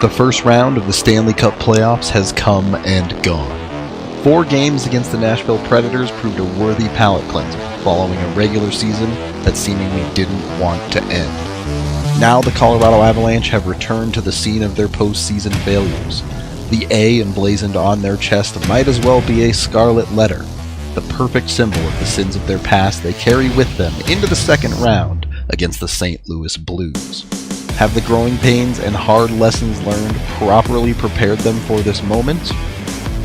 The first round of the Stanley Cup playoffs has come and gone. 4 games against the Nashville Predators proved a worthy palate cleanser, following a regular season that seemingly didn't want to end. Now the Colorado Avalanche have returned to the scene of their postseason failures. The A emblazoned on their chest might as well be a scarlet letter, the perfect symbol of the sins of their past they carry with them into the second round against the St. Louis Blues. Have the growing pains and hard lessons learned properly prepared them for this moment?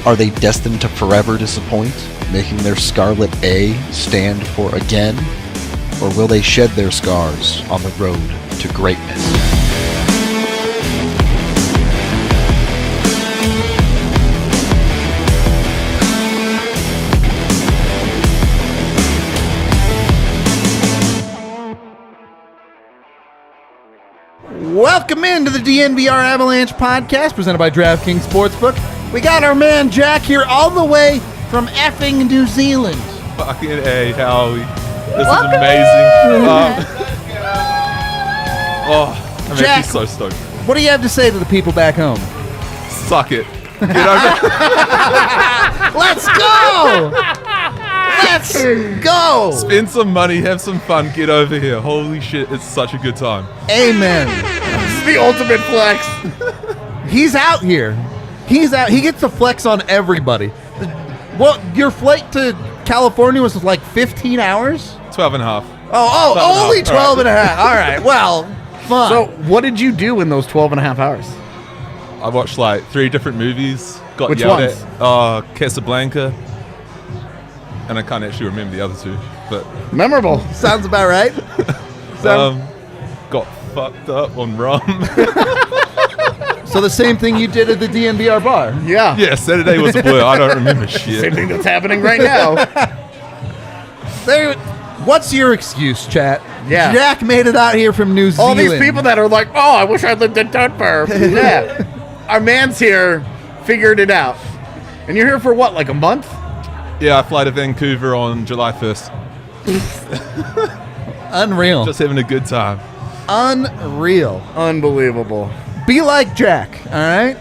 Are they destined to forever disappoint, making their scarlet A stand for again? Or will they shed their scars on the road to greatness? Welcome into the DNVR Avalanche podcast presented by DraftKings Sportsbook. We got our man Jack here all the way from effing New Zealand. Fucking A, Howie. This is amazing. I mean, Jack, he's so stoked. What do you have to say to the people back home? Suck it. Get over. Let's go! Let's go! Spend some money, have some fun, get over here. Holy shit, it's such a good time. Amen. It's the ultimate flex. He's out here. He's out. He gets to flex on everybody. Well, your flight to California was like 15 hours? 12 and a half. Only 12 and a half. All right, well, fun. So, what did you do in those 12 and a half hours? I watched like 3 different movies. Got Which yelled ones? at. Casablanca. And I can't actually remember the other 2. But Memorable. Sounds about right. got fucked up on rum. So the same thing you did at the DNVR bar. Yeah. Yeah, Saturday was a blur. I don't remember shit. Same thing that's happening right now. What's your excuse, chat? Yeah. Jack made it out here from New All Zealand. these people that are like, oh, I wish I lived in Denver. Yeah. Our man's here, figured it out. And you're here for what, like a month? Yeah, I fly to Vancouver on July 1st. Unreal. Just having a good time. Unreal. Unbelievable. Be like Jack, all right?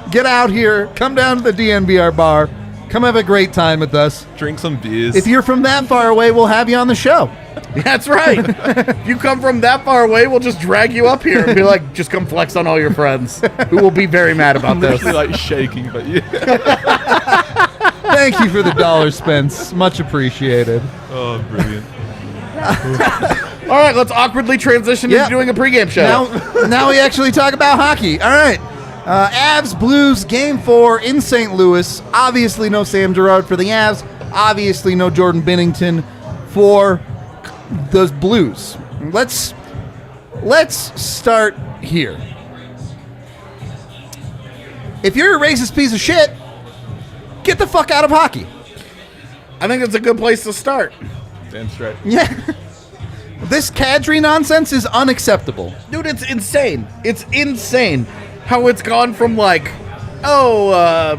Get out here. Come down to the DNVR bar. Come have a great time with us. Drink some beers. If you're from that far away, we'll have you on the show. That's right. If you come from that far away, we'll just drag you up here and be like, just come flex on all your friends, who will be very mad about this. literally like shaking, but yeah. Thank you for the dollar, Spence. Much appreciated. Oh, brilliant. All right, let's awkwardly transition into doing a pregame show. Now we actually talk about hockey. All right. Avs Blues Game 4 in St. Louis. Obviously no Sam Girard for the Avs. Obviously no Jordan Binnington for those Blues. Let's start here. If you're a racist piece of shit, get the fuck out of hockey. I think it's a good place to start. Damn straight. Yeah. This Kadri nonsense is unacceptable. Dude, it's insane. It's insane how it's gone from like, we'll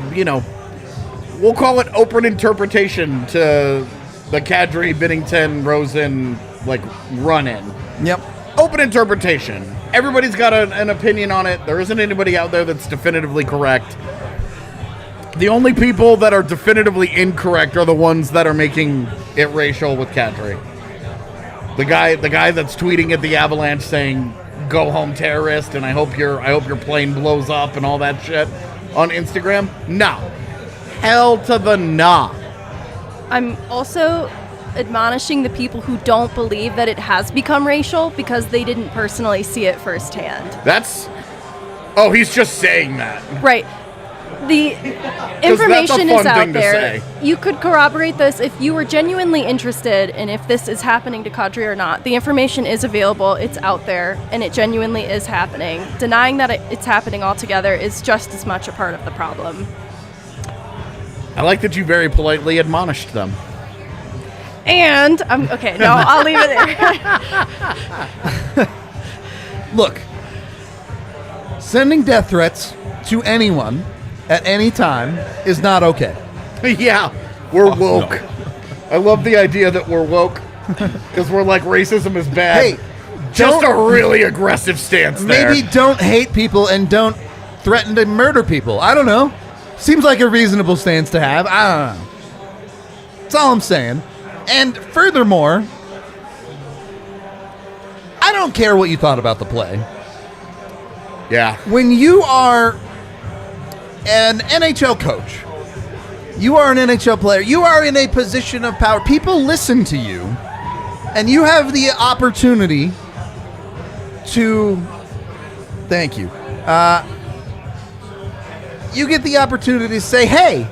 call it open interpretation to the Kadri, Binnington, Rosen, like, run-in. Yep. Open interpretation. Everybody's got an opinion on it. There isn't anybody out there that's definitively correct. The only people that are definitively incorrect are the ones that are making it racial with Kadri. The guy that's tweeting at the Avalanche saying, "Go home, terrorist," and I hope your plane blows up and all that shit on Instagram. No. Hell to the nah. I'm also admonishing the people who don't believe that it has become racial because they didn't personally see it firsthand. He's just saying that. Right. The information that's a fun is out thing to there. say. You could corroborate this if you were genuinely interested in if this is happening to Kadri or not. The information is available, it's out there, and it genuinely is happening. Denying that it's happening altogether is just as much a part of the problem. I like that you very politely admonished them. And, I'll leave it there. Look, sending death threats to anyone at any time is not okay. Yeah, we're woke. No. I love the idea that we're woke because we're like, racism is bad. Hey, just a really aggressive stance there. Maybe don't hate people and don't threaten to murder people. I don't know. Seems like a reasonable stance to have. I don't know. That's all I'm saying. And furthermore, I don't care what you thought about the play. Yeah. When you are an NHL coach, you are an NHL player, you are in a position of power. People listen to you, and you have the opportunity to... Thank you. You get the opportunity to say, hey,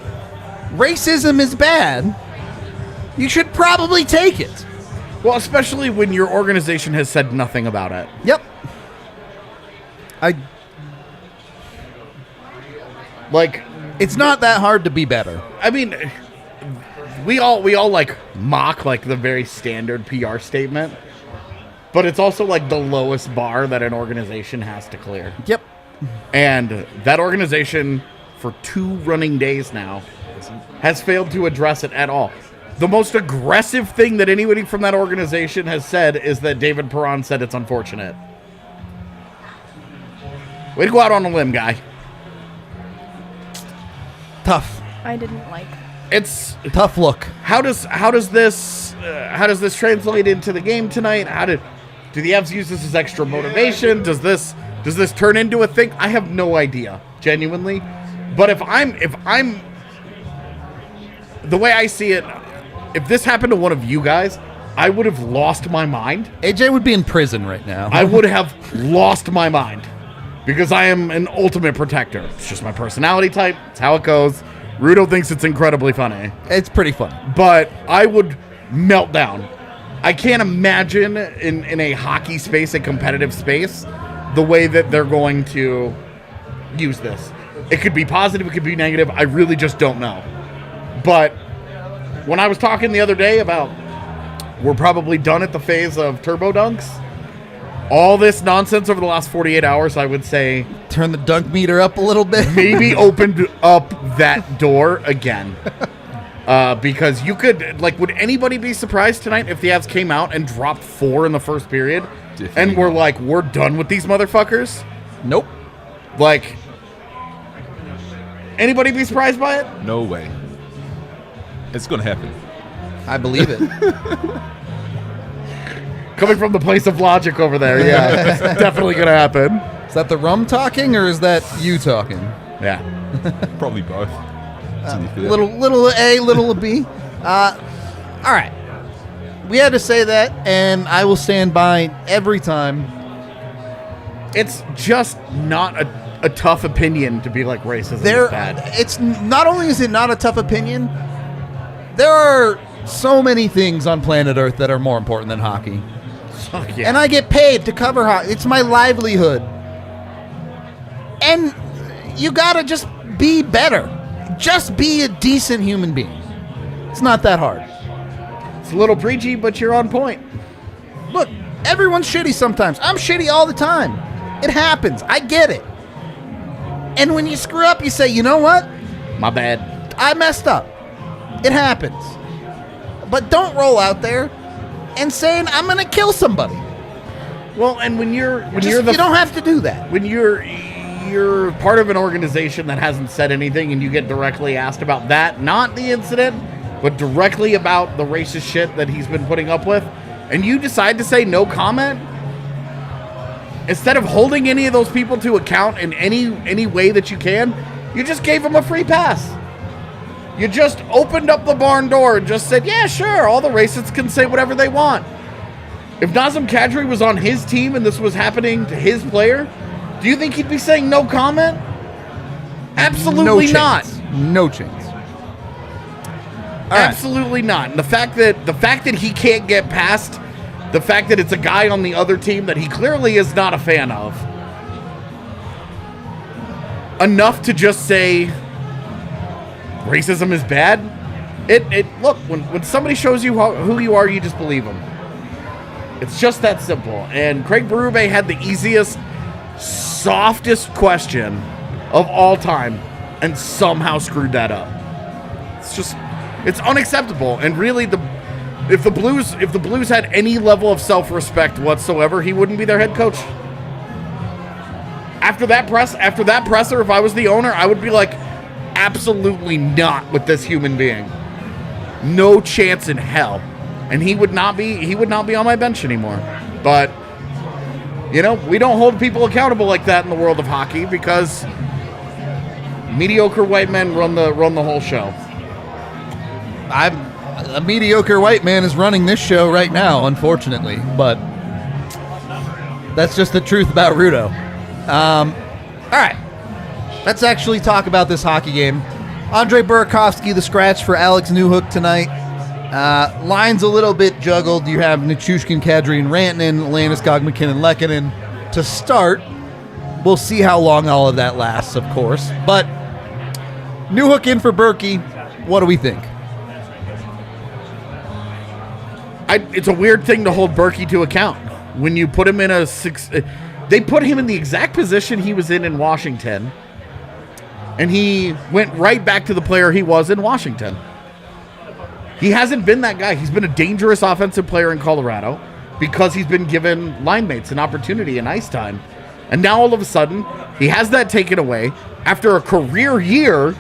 racism is bad. You should probably take it. Well, especially when your organization has said nothing about it. Yep. It's not that hard to be better. I mean, we all like mock like the very standard PR statement, but it's also like the lowest bar that an organization has to clear. Yep. And that organization, for 2 running days now, has failed to address it at all. The most aggressive thing that anybody from that organization has said is that David Perron said it's unfortunate. Way to go out on a limb, guy. Tough. I didn't like. It's tough look. How does this translate into the game tonight? Do the Avs use this as extra motivation? Does this turn into a thing? I have no idea, genuinely. But if I'm the way I see it, if this happened to one of you guys, I would have lost my mind. AJ would be in prison right now. I would have lost my mind because I am an ultimate protector. It's just my personality type. It's how it goes. Rudo thinks it's incredibly funny. It's pretty funny. But I would melt down. I can't imagine in a hockey space, a competitive space, the way that they're going to use this. It could be positive, it could be negative. I really just don't know. But when I was talking the other day about we're probably done at the phase of turbo dunks, all this nonsense over the last 48 hours, I would say... Turn the dunk meter up a little bit. Maybe opened up that door again. Because you could... would anybody be surprised tonight if the Avs came out and dropped 4 in the first period? Definitely. And we're like, we're done with these motherfuckers? Nope. Anybody be surprised by it? No way. It's going to happen. I believe it. Coming from the place of logic over there, yeah. It's definitely going to happen. Is that the rum talking, or is that you talking? Yeah. Probably both. Little A, little B. All right. We had to say that, and I will stand by every time. It's just not a tough opinion to be like racism is bad. It's not only is it not a tough opinion, there are so many things on planet Earth that are more important than hockey. Fuck yeah. And I get paid to cover hockey. It's my livelihood. And you gotta just be better. Just be a decent human being. It's not that hard. It's a little preachy, but you're on point. Look, everyone's shitty sometimes. I'm shitty all the time. It happens. I get it. And when you screw up, you say, you know what? My bad. I messed up. It happens. But don't roll out there and saying, I'm going to kill somebody. Well, and you don't have to do that. When you're part of an organization that hasn't said anything and you get directly asked about that, not the incident, but directly about the racist shit that he's been putting up with, and you decide to say no comment, instead of holding any of those people to account in any way that you can, you just gave them a free pass. You just opened up the barn door and just said, yeah, sure, all the racists can say whatever they want. If Nazem Kadri was on his team and this was happening to his player, do you think he'd be saying no comment? Absolutely not. No chance. Absolutely not. And the fact that he can't get past the fact that it's a guy on the other team that he clearly is not a fan of, enough to just say racism is bad. Look, when somebody shows you who you are, you just believe them. It's just that simple. And Craig Berube had the easiest, softest question of all time and somehow screwed that up. It's unacceptable. And really, if the Blues had any level of self-respect whatsoever, he wouldn't be their head coach. After that presser, if I was the owner, I would be like, absolutely not with this human being. No chance in hell. And he would not be on my bench anymore. But we don't hold people accountable like that in the world of hockey because mediocre white men run the whole show. A mediocre white man is running this show right now, unfortunately, but that's just the truth about Rudo. All right, let's actually talk about this hockey game. Andre Burakovsky, the scratch for Alex Newhook tonight. Line's a little bit juggled. You have Nichushkin, Kadri, and Rantanen, Landeskog, McKinnon, Lehkonen to start. We'll see how long all of that lasts, of course. But Newhook in for Berkey. What do we think? It's a weird thing to hold Berkey to account. When you put him in they put him in the exact position he was in Washington, and he went right back to the player he was in Washington. He hasn't been that guy. He's been a dangerous offensive player in Colorado because he's been given line mates an opportunity and ice time. And now all of a sudden, he has that taken away after a career year.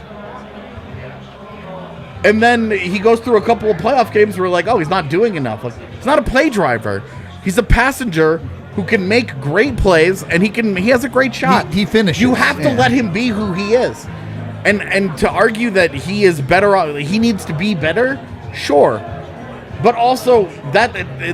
And then he goes through a couple of playoff games where we're like, oh, he's not doing enough. Like, he's not a play driver. He's a passenger who can make great plays, and he has a great shot. He finishes. You have to let him be who he is. And to argue that he is better, he needs to be better, sure. But also,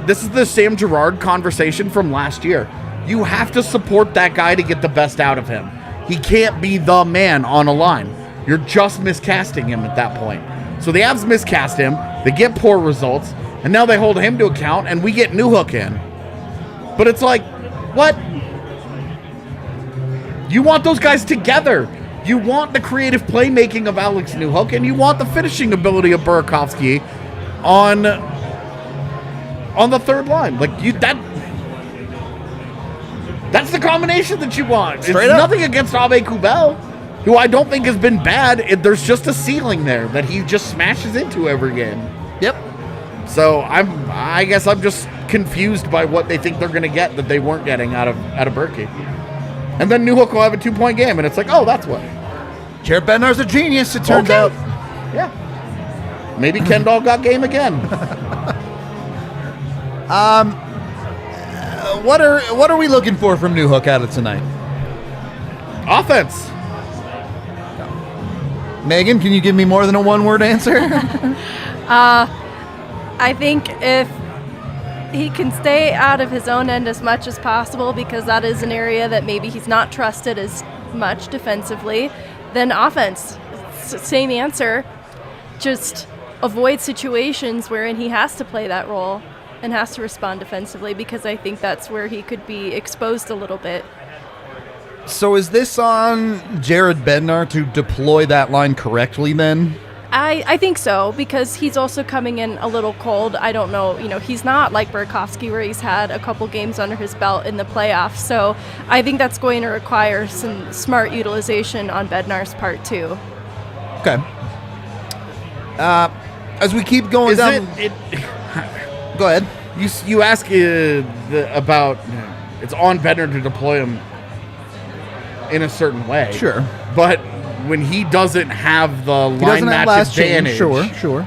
this is the Sam Girard conversation from last year. You have to support that guy to get the best out of him. He can't be the man on a line. You're just miscasting him at that point. So the Avs miscast him, they get poor results, and now they hold him to account, and we get Newhook in. But it's like, what? You want those guys together. You want the creative playmaking of Alex Newhook, and you want the finishing ability of Burakovsky on the third line. That's the combination that you want. Straight it's up. Nothing against Ave Kubel, who I don't think has been bad. There's just a ceiling there that he just smashes into every game. Yep. So I guess I'm just confused by what they think they're going to get that they weren't getting out of Berkey. And then Newhook will have a 2-point game, and it's like, oh, that's what. Jared Bednar's a genius, it turns out. Yeah. Maybe Kendall got game again. What are we looking for from Newhook out of tonight? Offense. Megan, can you give me more than a one-word answer? I think if he can stay out of his own end as much as possible, because that is an area that maybe he's not trusted as much defensively, then offense. Same answer. Just avoid situations wherein he has to play that role and has to respond defensively, because I think that's where he could be exposed a little bit. So is this on Jared Bednar to deploy that line correctly then? I think so, because he's also coming in a little cold. I don't know, he's not like Burakovsky where he's had a couple games under his belt in the playoffs. So I think that's going to require some smart utilization on Bednar's part too. Okay. As we keep going down... Go ahead. You ask about it's on Bednar to deploy him in a certain way. Sure. But when he doesn't have the line match advantage, sure,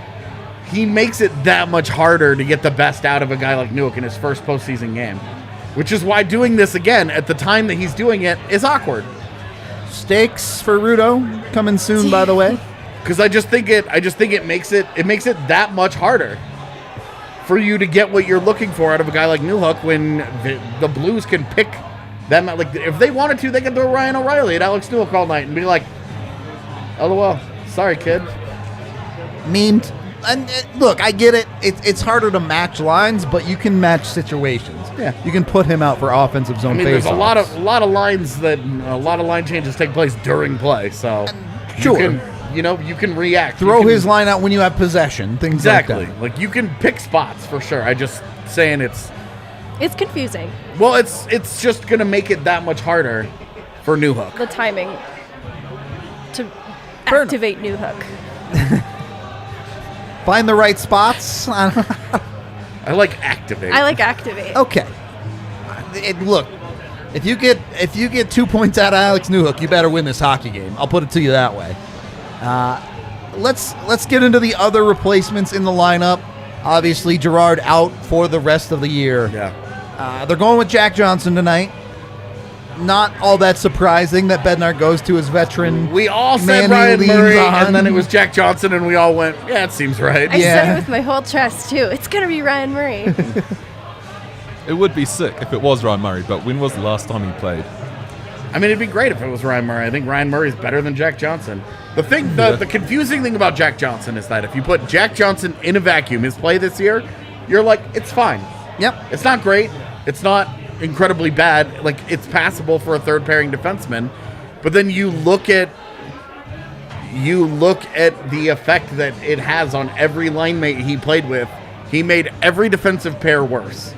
he makes it that much harder to get the best out of a guy like Newhook in his first postseason game. Which is why doing this again at the time that he's doing it is awkward. Stakes for Rudo coming soon, by the way. Because I just think it makes it that much harder for you to get what you're looking for out of a guy like Newhook when the Blues can pick them. Like, if they wanted to, they could throw Ryan O'Reilly at Alex Newhook all night and be like, LOL, sorry, kid. Memed. And look, I get it. It's harder to match lines, but you can match situations. Yeah, you can put him out for offensive zone. There's a lot of lines that a lot of line changes take place during play. So sure, you can react. Throw his line out when you have possession. Things exactly. Like you can pick spots for sure. I just saying it's confusing. Well, it's just gonna make it that much harder for Newhook. The timing to activate Newhook. Find the right spots. I like activate. I like activate. Okay. Look, If you get 2 points out of Alex Newhook, you better win this hockey game. I'll put it to you that way. Let's get into the other replacements in the lineup. Obviously, Girard out for the rest of the year. Yeah. They're going with Jack Johnson tonight. Not all that surprising that Bednar goes to his veteran. We all said man Ryan who leans Murray, on. and then it was Jack Johnson, and we all went, yeah, it seems right. I Yeah. said it with my whole chest, too. It's going to be Ryan Murray. It would be sick if it was Ryan Murray, but when was the last time he played? I mean, it'd be great if it was Ryan Murray. I think Ryan Murray's better than Jack Johnson. The confusing thing about Jack Johnson is that if you put Jack Johnson in a vacuum, his play this year, you're like, it's fine. Yep. It's not great. It's not incredibly bad. Like, it's passable for a third pairing defenseman. But then you look at the effect that it has on every line mate he played with. He made every defensive pair worse.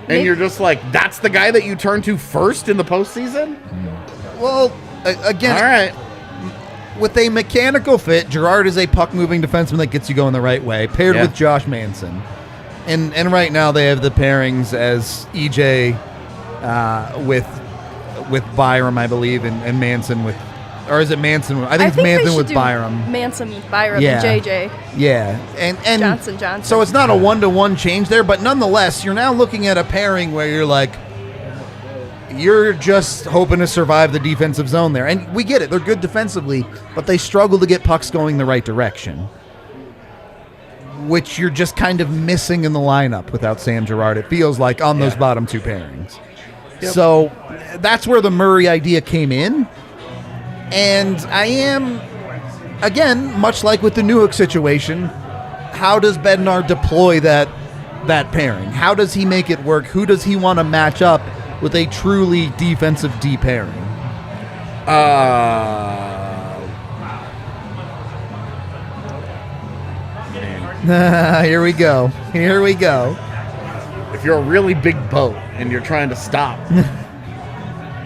And you're just like, that's the guy that you turn to first in the postseason? Well, again, All right. with a mechanical fit, Girard is a puck-moving defenseman that gets you going the right way, paired Yeah. with Josh Manson. And right now they have the pairings as EJ with Byram, I believe, and Manson with... Or is it Manson? I think it's they Manson should with do Byram. Manson with Byram Yeah. and JJ. Yeah. And Johnson. So it's not a one-to-one change there, but nonetheless, you're now looking at a pairing where you're like, you're just hoping to survive the defensive zone there. And we get it. They're good defensively, but they struggle to get pucks going the right direction, which you're just kind of missing in the lineup without Sam Girard, it feels like, on those bottom two pairings. Yep. So that's where the Murray idea came in. And I am, again, much like with the Newhook situation, how does Bednar deploy that pairing? How does he make it work? Who does he want to match up with a truly defensive D pairing? Here we go. If you're a really big boat and you're trying to stop,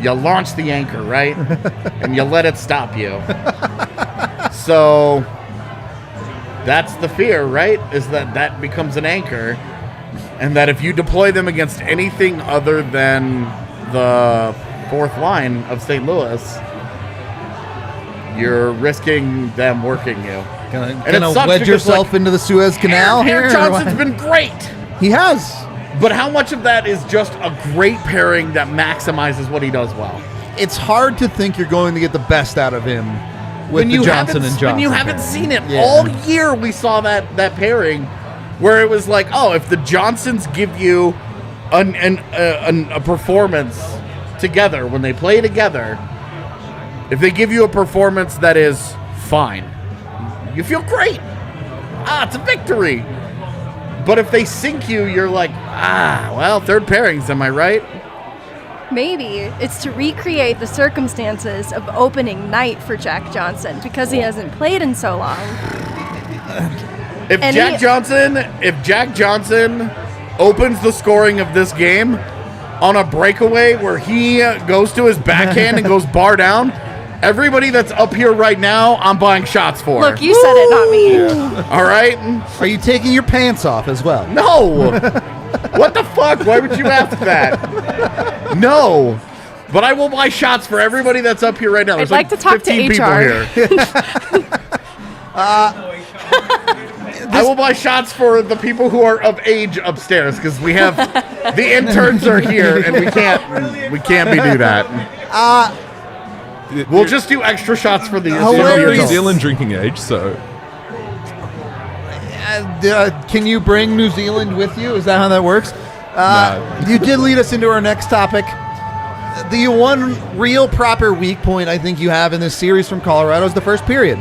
you launch the anchor, right? And you let it stop you. So that's the fear, right? Is that becomes an anchor, and that if you deploy them against anything other than the fourth line of St. Louis, you're risking them working you. And it Gonna sucks wedge because, yourself like, into the Suez Canal here? Aaron or Johnson's what? been great. He has. But how much of that is just a great pairing that maximizes what he does well? It's hard to think you're going to get the best out of him with the Johnson and Johnson. When you haven't pairing. seen it Yeah. all year, we saw that pairing where it was like, oh, if the Johnsons give you a performance together, when they play together, if they give you a performance that is fine, you feel great. It's a victory. But if they sink you, you're like, well, third pairings, am I right? Maybe it's to recreate the circumstances of opening night for Jack Johnson because he hasn't played in so long. If Jack Johnson opens the scoring of this game on a breakaway where he goes to his backhand and goes bar down, everybody that's up here right now, I'm buying shots for. Look, you said it, not me. All right? Are you taking your pants off as well? No. What the fuck? Why would you ask that? No. But I will buy shots for everybody that's up here right now. There's like to talk to 15 people HR. here. I will buy shots for the people who are of age upstairs because we have the interns are here and we can't do that. We'll just do extra shots for the You're Hilarious. New adults. Zealand drinking age, so Can you bring New Zealand with you? Is that how that works? No. You did lead us into our next topic. The one real proper weak point I think you have in this series from Colorado is the first period.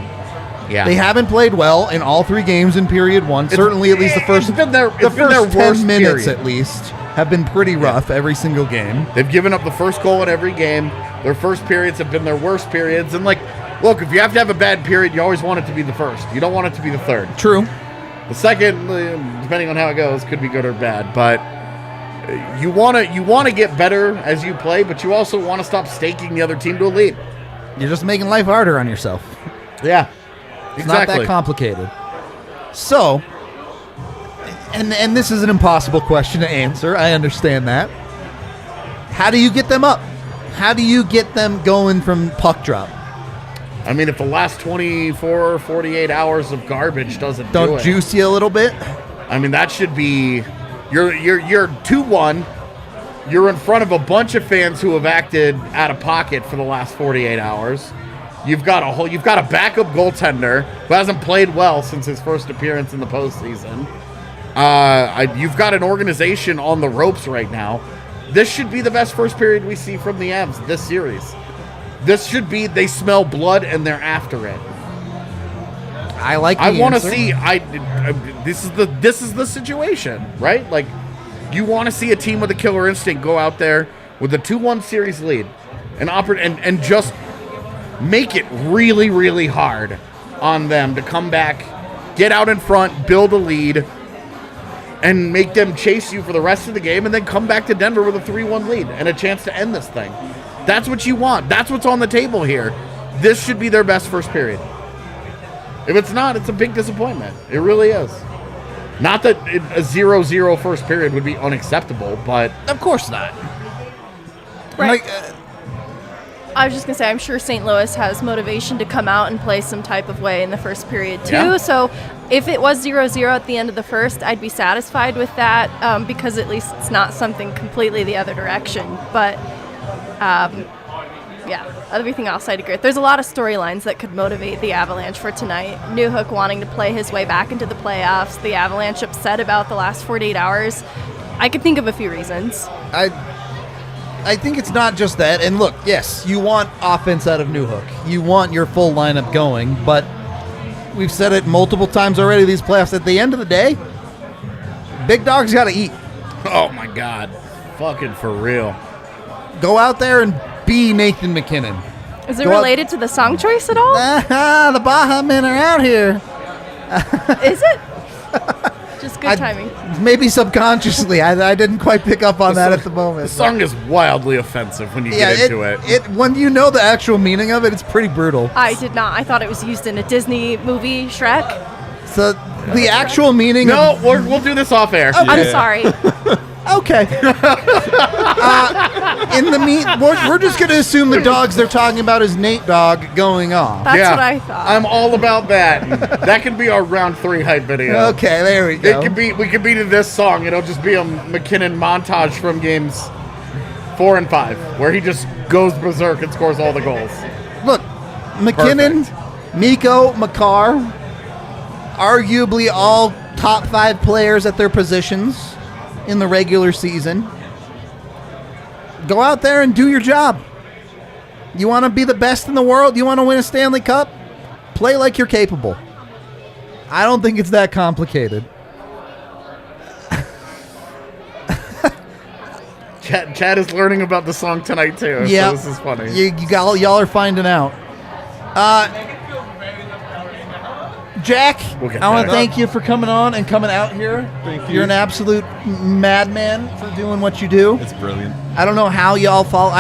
Yeah. They haven't played well in all three games in period one. Certainly, at least the first, it's been their the first worst 10 minutes period. at least have been pretty rough every single game. They've given up the first goal in every game. Their first periods have been their worst periods. And, like, look, if you have to have a bad period, you always want it to be the first. You don't want it to be the third. True. The second, depending on how it goes, could be good or bad. But you want to get better as you play, but you also want to stop staking the other team to a lead. You're just making life harder on yourself. Yeah, It's not that complicated. So, and this is an impossible question to answer. I understand that. How do you get them up? How do you get them going from puck drop? I mean, if the last 24, 48 hours of garbage doesn't do Don't it, juice you a little bit? I mean, that should be you're 2-1. You're in front of a bunch of fans who have acted out of pocket for the last 48 hours. You've got a backup goaltender who hasn't played well since his first appearance in the postseason. You've got an organization on the ropes right now. This should be the best first period we see from the Avs this series. This should be they smell blood and they're after it. I like. I want to see. This is the situation, right? Like, you want to see a team with a killer instinct go out there with a 2-1 series lead and just make it really, really hard on them to come back, get out in front, build a lead, and make them chase you for the rest of the game, and then come back to Denver with a 3-1 lead and a chance to end this thing. That's what you want. That's what's on the table here. This should be their best first period. If it's not, it's a big disappointment. It really is. Not that a 0-0 first period would be unacceptable, but... Of course not. Right. I was just going to say, I'm sure St. Louis has motivation to come out and play some type of way in the first period, too. Yeah. So if it was 0-0 at the end of the first, I'd be satisfied with that because at least it's not something completely the other direction. But, yeah, everything else I'd agree with. There's a lot of storylines that could motivate the Avalanche for tonight. Newhook wanting to play his way back into the playoffs. The Avalanche upset about the last 48 hours. I could think of a few reasons. I think it's not just that. And look, yes, you want offense out of Newhook. You want your full lineup going, but we've said it multiple times already these playoffs. At the end of the day, big dogs got to eat. Oh, my God. Fucking for real. Go out there and be Nathan McKinnon. Is it related to the song choice at all? The Baja men are out here. Is it? Just good timing. Maybe subconsciously. I didn't quite pick up on that at the moment. The song is wildly offensive when you get into it. When you know the actual meaning of it, it's pretty brutal. I did not. I thought it was used in a Disney movie, Shrek. So the actual meaning No, we'll do this off air. I'm sorry. Okay. We're just going to assume the dogs they're talking about is Nate Dogg going off. That's what I thought. I'm all about that. That could be our round 3 hype video. Okay, there we go. We could be to this song. It'll just be a McKinnon montage from games 4 and 5, where he just goes berserk and scores all the goals. Look, McKinnon, Mikko, Makar, arguably all top 5 players at their positions in the regular season. Go out there and do your job. You want to be the best in the world? You want to win a Stanley Cup? Play like you're capable. I don't think it's that complicated. Chad is learning about the song tonight too. Yeah, so this is funny. Y'all are finding out. Jack, I want to thank you for coming on and coming out here. Thank you. You're an absolute madman for doing what you do. It's brilliant. I don't know how y'all follow.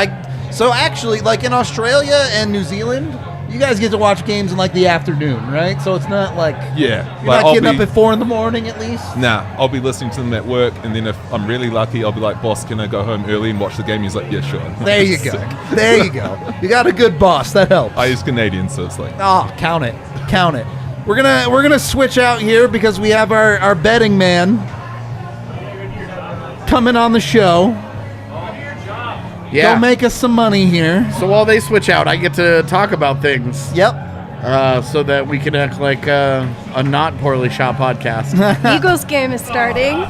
So actually, like in Australia and New Zealand, you guys get to watch games in like the afternoon, right? So it's not like Yeah. you're not getting up at 4 in the morning at least. Nah, I'll be listening to them at work, and then if I'm really lucky, I'll be like, boss, can I go home early and watch the game? He's like, yeah, sure. There you go. Sick. There you go. You got a good boss. That helps. He's Canadian, so it's like, Oh, count it. Count it. We're gonna switch out here because we have our betting man coming on the show. Yeah. Go make us some money here. So while they switch out, I get to talk about things. Yep. So that we can act like a not poorly shot podcast. Eagles game is starting.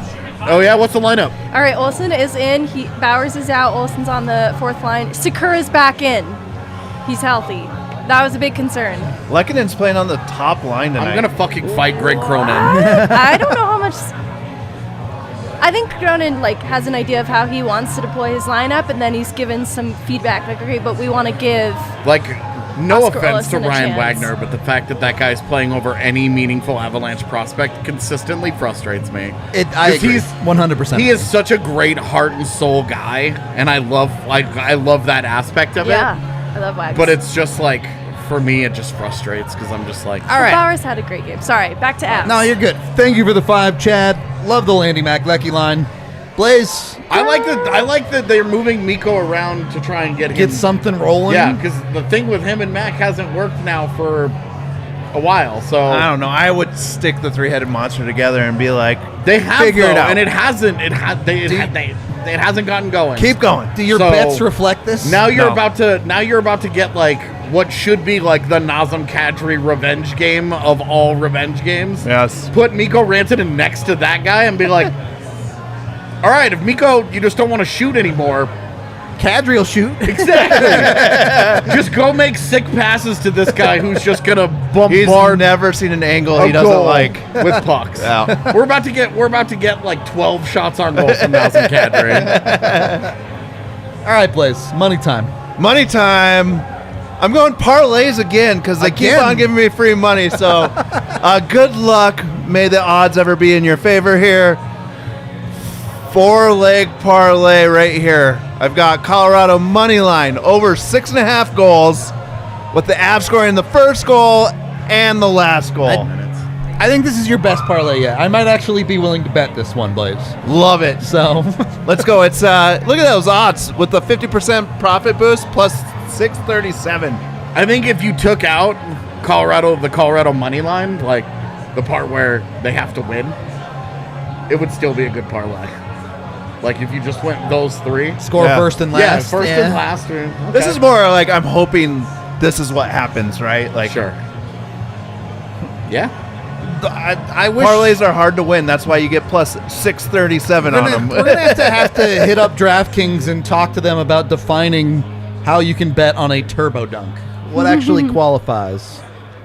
Oh yeah, what's the lineup? All right, Olsen is in. Bowers is out. Olsen's on the 4th line. Sakura's back in. He's healthy. That was a big concern. Lekkonen's playing on the top line tonight. I'm gonna fucking fight Greg Cronin. I don't know how much. I think Cronin has an idea of how he wants to deploy his lineup, and then he's given some feedback. Okay, but we want to give. No Oscar offense to Olsen a Ryan chance. Wagner, but the fact that guy's playing over any meaningful Avalanche prospect consistently frustrates me. I agree. He's 100%. He is such a great heart and soul guy, and I love that aspect of it. Yeah, I love Wagner. But it's just for me, it just frustrates because I'm just like, All right. Bowers had a great game. Sorry, back to Avs. No, you're good. Thank you for the 5, Chad. Love the Landy Mac Lecky line. Blais, I like that they're moving Miko around to try and get get something rolling. Yeah, because the thing with him and Mac hasn't worked now for a while. So I don't know. I would stick the three-headed monster together and be like, they have figure it out. and it hasn't. It hasn't gotten going. keep going. Do your So, bets reflect this? Now you're No. about to get like what should be like the Nazem Kadri revenge game of all revenge games. Yes. Put Miko Rantanen next to that guy and be like, all right, if Miko, you just don't want to shoot anymore, Kadri will shoot. exactly. Just go make sick passes to this guy who's just gonna He's bombard never seen an angle a he doesn't goal like. with pucks. Yeah. We're about to get like 12 shots on goal from Nazem Kadri. All right, Blais, money time. Money time. I'm going parlays again because they keep Again? on giving me free money. So good luck. May the odds ever be in your favor here. 4-leg parlay right here. I've got Colorado money line over 6.5 goals with the Avs scoring the first goal and the last goal. I think this is your best parlay yet. I might actually be willing to bet this one, Blais. Love it. So, Let's go. It's look at those odds with the 50% profit boost plus 637. I think if you took out the Colorado money line, like the part where they have to win, it would still be a good parlay. Like if you just went those three. score Yeah. first and last. Yeah, first and last. Okay. This is more like I'm hoping this is what happens, right? Like Sure. Yeah. I wish parlays are hard to win. That's why you get plus 637 on them. We're gonna have to hit up DraftKings and talk to them about defining how you can bet on a turbo dunk. What actually qualifies?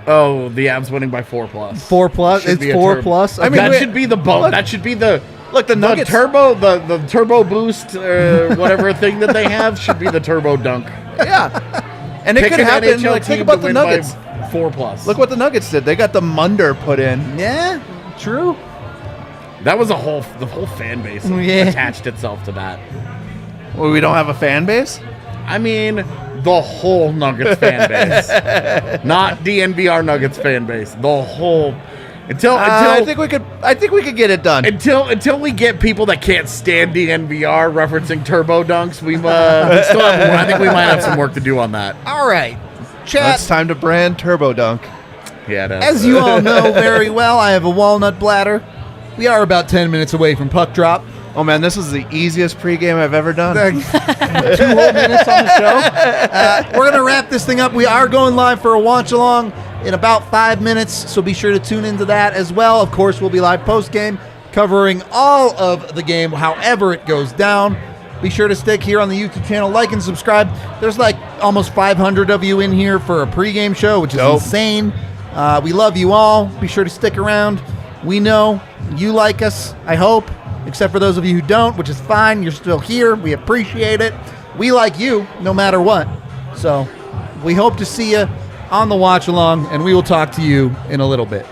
Oh, the Avs winning by 4+. 4+. Should It's be a 4+. I mean, that wait, should be the look- that should be the Look, the Nuggets. the turbo boost whatever thing that they have should be the turbo dunk. Yeah. And it Pick could an happen. NHL Like, think team about to the win by Nuggets. 4+. Look what the Nuggets did. They got the Munder put in. Yeah, true. That was the whole fan base Yeah. attached itself to that. Well, we don't have a fan base? I mean, the whole Nuggets fan base, not DNVR Nuggets fan base. The whole until I think we could get it done. until we get people that can't stand DNVR referencing turbo dunks. We still have. I think we might have some work to do on that. All right, chat. It's time to brand Turbo Dunk. Yeah. As you all know very well, I have a walnut bladder. We are about 10 minutes away from puck drop. Oh man, this is the easiest pregame I've ever done. 2 whole minutes on the show. We're going to wrap this thing up. We are going live for a watch along in about 5 minutes, so be sure to tune into that as well. Of course, we'll be live post game covering all of the game, however it goes down. Be sure to stick here on the YouTube channel, like and subscribe. There's like almost 500 of you in here for a pregame show, which is insane. We love you all. Be sure to stick around. We know you like us, I hope. Except for those of you who don't, which is fine. You're still here. We appreciate it. We like you no matter what. So we hope to see you on the watch along, and we will talk to you in a little bit.